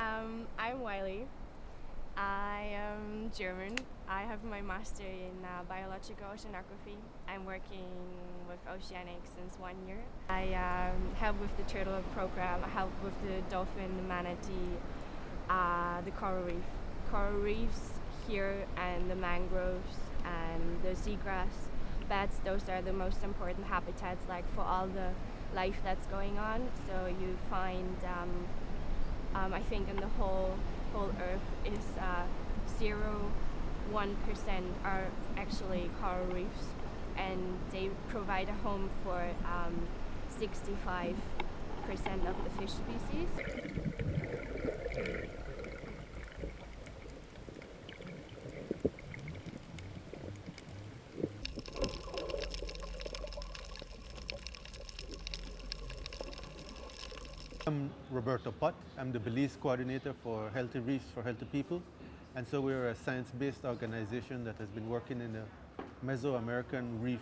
I'm Vaili. I am German. I have my master in biological oceanography. I'm working with oceanics since 1 year. I help with the turtle program. I help with the dolphin, the manatee, the coral reef. Coral reefs here and the mangroves and the seagrass beds, those are the most important habitats like for all the life that's going on. So you find I think in the whole Earth is 0.1% are actually coral reefs, and they provide a home for 65% of the fish species. I'm Roberto Pott. I'm the Belize coordinator for Healthy Reefs for Healthy People. And so we're a science-based organization that has been working in the Mesoamerican reef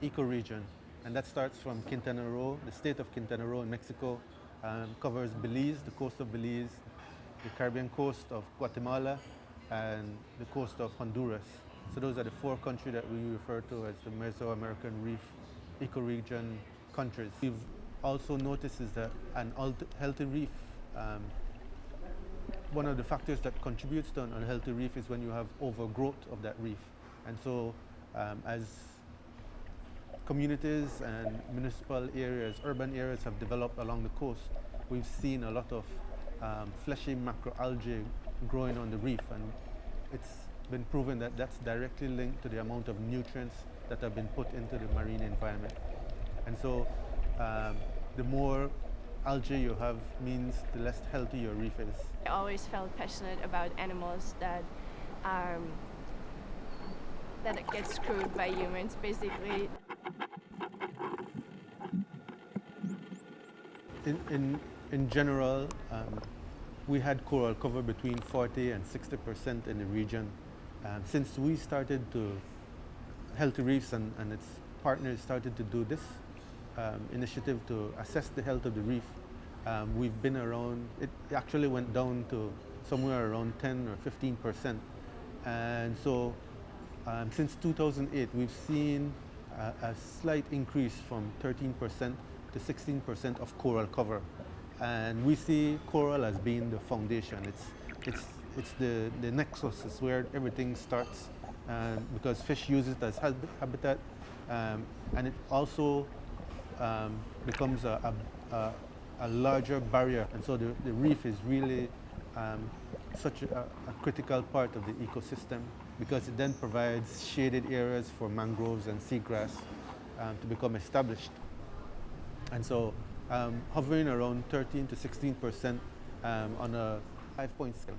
ecoregion. And that starts from Quintana Roo, the state of Quintana Roo in Mexico, covers Belize, the coast of Belize, the Caribbean coast of Guatemala, and the coast of Honduras. So those are the four countries that we refer to as the Mesoamerican reef ecoregion countries. We've also noticed is that an healthy reef, one of the factors that contributes to an unhealthy reef is when you have overgrowth of that reef. And so as communities and municipal areas, urban areas have developed along the coast, we've seen a lot of fleshy macroalgae growing on the reef, and it's been proven that that's directly linked to the amount of nutrients that have been put into the marine environment. And so the more algae you have means the less healthy your reef is. I always felt passionate about animals that get screwed by humans, basically. In general, we had coral cover between 40 and 60% in the region. Since we started to, Healthy Reefs and its partners started to do this initiative to assess the health of the reef, we've been around, it actually went down to somewhere around 10 or 15%. And so since 2008, we've seen a slight increase from 13% to 16% of coral cover. And we see coral as being the foundation. It's the nexus, it's where everything starts, because fish use it as habitat, and it also becomes a larger barrier. And so the reef is really such a critical part of the ecosystem, because it then provides shaded areas for mangroves and seagrass to become established. And so hovering around 13 to 16% on a 5-point scale.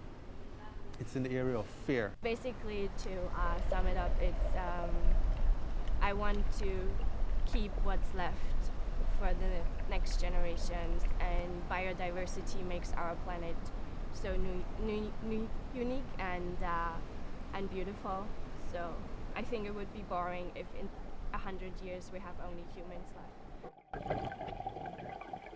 It's in the area of fear. Basically, to sum it up, it's I want to keep what's left for the next generations, and biodiversity makes our planet so unique and beautiful. So I think it would be boring if in 100 years we have only humans left.